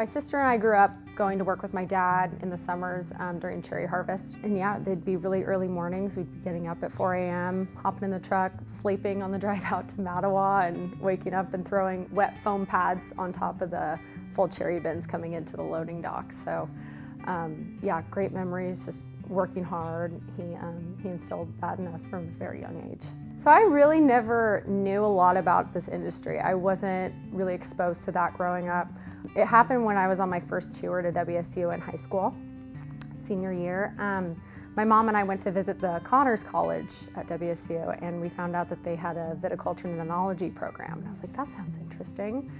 My sister and I grew up going to work with my dad in the summers during cherry harvest. And yeah, they'd be really early mornings. We'd be getting up at 4 a.m., hopping in the truck, sleeping on the drive out to Mattawa, and waking up and throwing wet foam pads on top of the full cherry bins coming into the loading dock. So yeah, great memories, just working hard. He instilled that in us from a very young age. So I really never knew a lot about this industry. I wasn't really exposed to that growing up. It happened when I was on my first tour to WSU in high school, senior year. My mom and I went to visit the Connors College at WSU, and we found out that they had a viticulture and enology program. And I was like, that sounds interesting.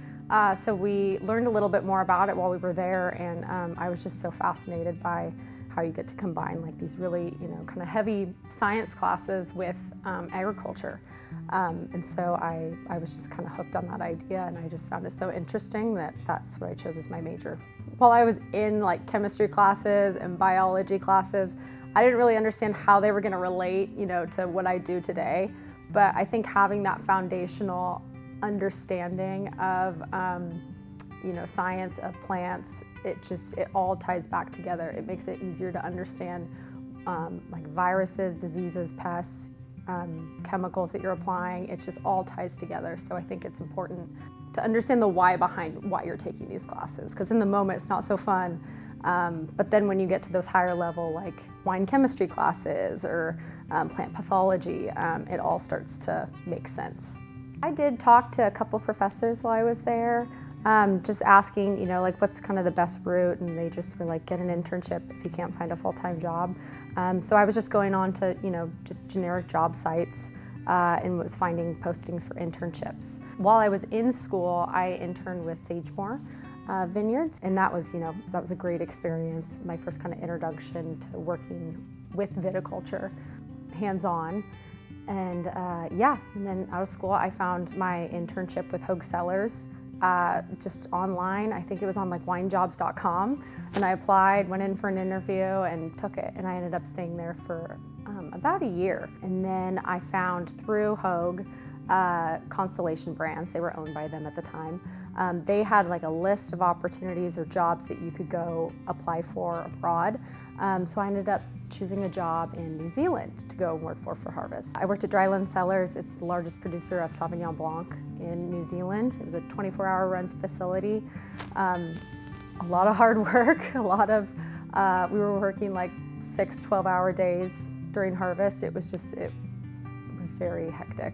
So we learned a little bit more about it while we were there, and I was just so fascinated by how you get to combine like these really, kind of heavy science classes with agriculture. And so I was just kind of hooked on that idea, and I just found it so interesting that that's what I chose as my major. While I was in like chemistry classes and biology classes, I didn't really understand how they were going to relate, to what I do today. But I think having that foundational understanding of science of plants, it all ties back together. It makes it easier to understand like viruses, diseases, pests, chemicals that you're applying. It just all ties together. So I think it's important to understand the why behind why you're taking these classes, because in the moment it's not so fun. But then when you get to those higher level like wine chemistry classes or plant pathology, it all starts to make sense. I did talk to a couple professors while I was there, just asking, like what's kind of the best route, and they just were like, get an internship if you can't find a full-time job. So I was just going on to, just generic job sites and was finding postings for internships. While I was in school, I interned with Sagemore Vineyards, and that was a great experience. My first kind of introduction to working with viticulture, hands-on. And and then out of school, I found my internship with Hogue Cellars, just online. I think it was on like winejobs.com, and I applied, went in for an interview and took it, and I ended up staying there for about a year. And then I found through Hogue Constellation Brands, they were owned by them at the time. They had like a list of opportunities or jobs that you could go apply for abroad. So I ended up choosing a job in New Zealand to go work for Harvest. I worked at Dryland Cellars. It's the largest producer of Sauvignon Blanc in New Zealand. It was a 24-hour runs facility. A lot of hard work, we were working like 6 12-hour days during harvest. It was very hectic.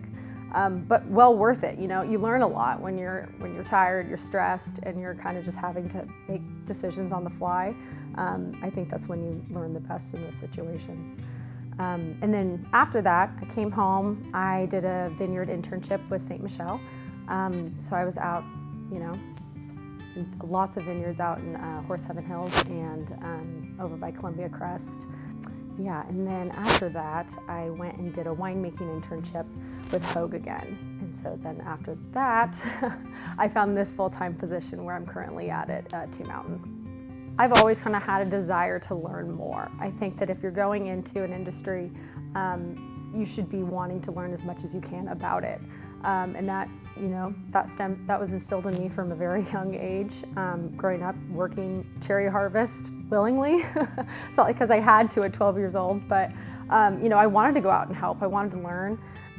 But well worth it. You learn a lot when you're tired, you're stressed, and you're kind of just having to make decisions on the fly. I think that's when you learn the best in those situations. And then after that, I came home. I did a vineyard internship with St. Michel. So I was out, lots of vineyards out in Horse Heaven Hills and over by Columbia Crest. Yeah, and then after that, I went and did a winemaking internship with Hogue again. And so then after that, I found this full-time position where I'm currently at Two Mountain. I've always kind of had a desire to learn more. I think that if you're going into an industry, you should be wanting to learn as much as you can about it. And that, that was instilled in me from a very young age, growing up working cherry harvest willingly. It's not because I had to at 12 years old, but I wanted to go out and help. I wanted to learn.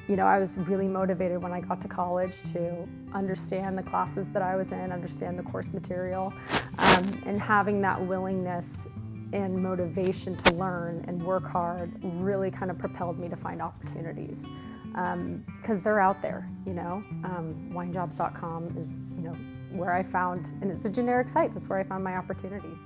I was really motivated when I got to college to understand the classes that I was in, understand the course material, and having that willingness and motivation to learn and work hard really kind of propelled me to find opportunities, because they're out there. Winejobs.com is where I found, and it's a generic site, that's where I found my opportunities.